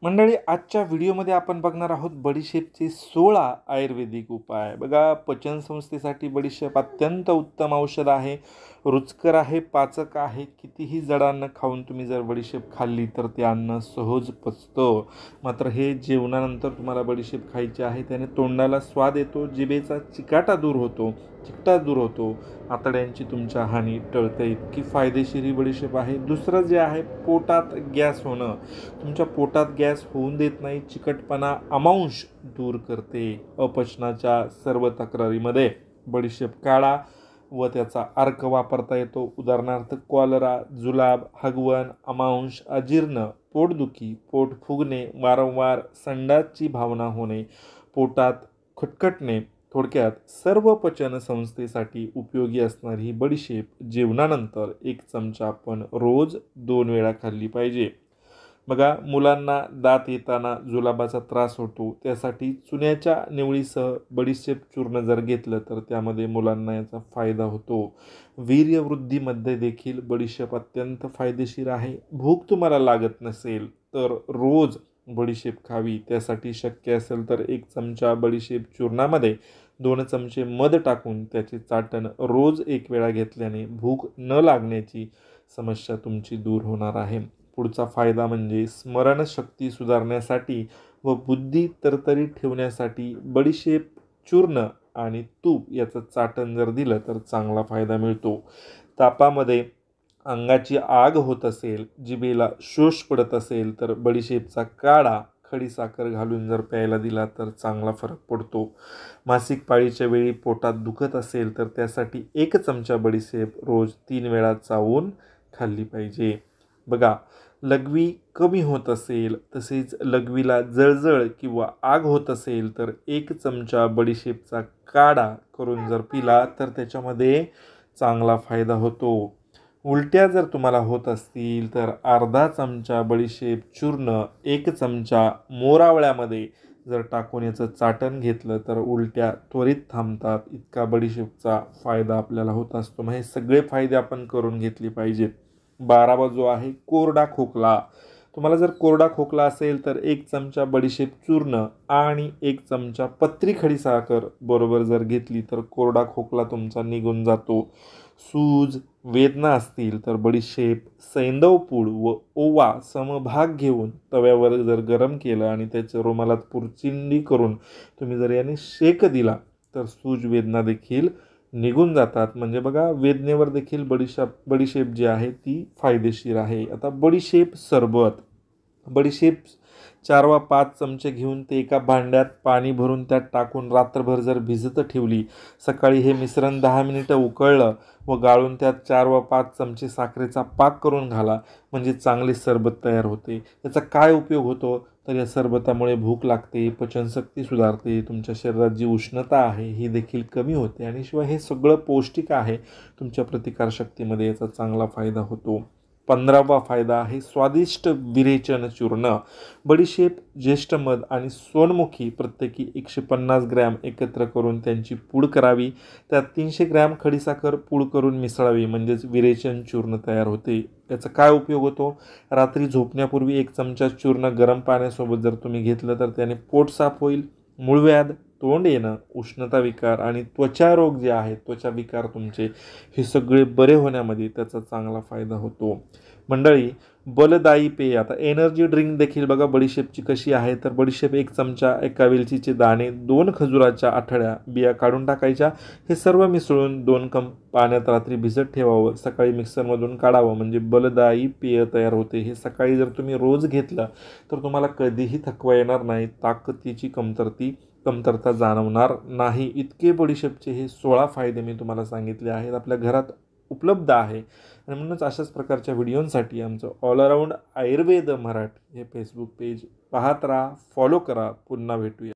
मंडळी, आजच्या व्हिडिओमध्ये आपण बघणार आहोत बडीशेपचे 16 आयुर्वेदिक उपाय। बघा, पचन संस्थेसाठी बडीशेप अत्यंत उत्तम औषध आहे, रुचकर आहे, पाचक आहे। कितीही जड अन्न खाऊन तुम्ही जर बडीशेप खाल्ली तर ते अन्न सहज पचतं। मात्र हे जेवणानंतर तुम्हाला बडीशेप खायची आहे, त्याने तोंडाला स्वाद येतो, जिभेचा चिकाटा दूर होतो, चिकटा दूर होतो, आतड्यांची तुमच्या हानी टळते। इतकी फायदेशीर ही बडीशेप आहे। दुसरं जे आहे, पोटात गॅस होणं, तुमच्या पोटात गॅस होऊन देत नाही, चिकटपणा अमांश दूर करते। अपचनाच्या सर्व तक्रारीमध्ये बडीशेप काढा व त्याचा अर्क वापरता येतो। उदाहरणार्थ कॉलरा, जुलाब, हगवण, अमांश, अजीर्ण, पोटदुखी, पोट फुगणे, वारंवार संडासची भावना होणे, पोटात खटखटणे, थोडक्यात सर्व पचन संस्थेसाठी उपयोगी असणारी ही बडीशेप जेवणानंतर 1 चमचा आपण रोज 2 वेळा खाल्ली पाहिजे। बघा, मुलांना दात येताना जुलाबाचा त्रास होतो, त्यासाठी चुन्याच्या निवळीसह बडीशेप चूर्ण जर घेतलं तर त्यामध्ये मुलांना याचा फायदा होतो। वीर्यवृद्धीमध्ये देखील बडीशेप अत्यंत फायदेशीर आहे। भूक तुम्हाला लागत नसेल तर रोज बडीशेप खावी, त्यासाठी शक्य असेल तर 1 चमचा बडीशेप चूर्णामध्ये 2 चमचे मध टाकून त्याचे चाटण रोज 1 वेळा घेतल्याने भूक न लागण्याची समस्या तुमची दूर होणार आहे। पुढचा फायदा म्हणजे स्मरणशक्ती सुधारण्यासाठी व बुद्धी तरतरीत ठेवण्यासाठी बडीशेप चूर्ण आणि तूप याचं चाटण जर दिलं तर चांगला फायदा मिळतो। तापामध्ये अंगाची आग होत असेल, जिभेला शोष पडत असेल तर बडीशेपचा काढा खडीसाखर घालून जर प्यायला दिला तर चांगला फरक पडतो। मासिक पाळीच्या वेळी पोटात दुखत असेल तर त्यासाठी 1 चमचा बडीशेप रोज 3 वेळा चावून खाल्ली पाहिजे। बघा, लघवी कमी होत असेल, तसेच लघवीला जळजळ किंवा आग होत असेल तर 1 चमचा बडीशेपचा काढा करून जर पिला तर त्याच्यामध्ये चांगला फायदा होतो। उलट्या जर तुम्हाला होत असतील तर अर्धा चमचा बडीशेप चूर्ण 1 चमचा मोरावळ्यामध्ये जर टाकून याचं चाटण घेतलं तर उलट्या त्वरित थांबतात। इतका बडीशेपचा फायदा आपल्याला होत असतो। मग हे सगळे फायदे आपण करून घेतले पाहिजेत। 12वा जो आहे, कोरडा खोकला। तुम्हाला जर कोरडा खोकला असेल तर 1 चमचा बडीशेप चूर्ण आणि 1 चमचा पत्री खडीसाखर बरोबर जर घेतली तर कोरडा खोकला तुमचा निघून जातो। सूज, वेदना असतील तर बडीशेप, सैंधव पूड व ओवा समभाग घेऊन तव्यावर जर गरम केलं आणि त्याच्या रुमालात पुरचिंडी करून तुम्ही जर याने शेक दिला तर सूज वेदना देखील निघून जातात। म्हणजे बघा, वेदनेवर देखील बडीशेप जी आहे ती फायदेशीर आहे। आता बडीशेप सरबत। बडीशेप 4 वा 5 चमचे घेऊन ते एका भांड्यात पाणी भरून त्यात टाकून रात्रभर जर भिजत ठेवली, सकाळी हे मिश्रण 10 मिनिटं उकळलं व गाळून त्यात 4 वा 5 चमचे साखरेचा पाक करून घाला, म्हणजे चांगले सरबत तयार होते। याचा काय उपयोग होतो तर या सरबतामुळे भूक लागते, पचनशक्ती सुधारते, तुमच्या शरीरात जी उष्णता आहे ही देखील कमी होते आणि शिवाय हे सगळं पौष्टिक आहे, तुमच्या प्रतिकारशक्तीमध्ये याचा चांगला फायदा होतो। 15वा फायदा आहे, स्वादिष्ट विरेचन चूर्ण। बडीशेप, ज्येष्ठ मध आणि सोनमुखी प्रत्येकी 150 ग्रॅम एकत्र करून त्यांची पूड करावी, त्यात 300 ग्रॅम खडीसाखर पूड करून मिसळावी, म्हणजेच विरेचन चूर्ण तयार होते। याचा काय उपयोग होतो? रात्री झोपण्यापूर्वी 1 चमचा चूर्ण गरम पाण्यासोबत जर तुम्ही घेतलं तर त्याने पोट साफ होईल, मूळव्याध, तोंड येणं, उष्णता विकार आणि त्वचा रोग जे आहेत, त्वचा विकार तुमचे, हे सगळे बरे होण्यामध्ये त्याचा चांगला फायदा होतो। मंडळी, बलदायी पेय। आता एनर्जी ड्रिंक देखील बघा बडीशेपची कशी आहे तर बडीशेप 1 चमचा, एका वेलचीचे दाणे, 2 खजुराच्या आठड्या, बिया काढून टाकायच्या, हे सर्व मिसळून 2 कप पाण्यात रात्री भिजत ठेवावं, सकाळी मिक्सरमधून काढावं, म्हणजे बलदायी पेय तयार होते। हे सकाळी जर तुम्ही रोज घेतलं तर तुम्हाला कधीही थकवा येणार नाही, ताकदीची कमतरता जाणवणार नाही। इतके बडीशेपचे हे 16 फायदे मी तुम्हाला सांगितले आहेत, आपल्या घरात उपलब्ध आहे। आणि म्हणूनच अशाच प्रकारच्या व्हिडिओंसाठी आमचं ऑल अराउंड आयुर्वेद मराठी हे फेसबुक पेज पाहत राहा, फॉलो करा। पुन्हा भेटूया।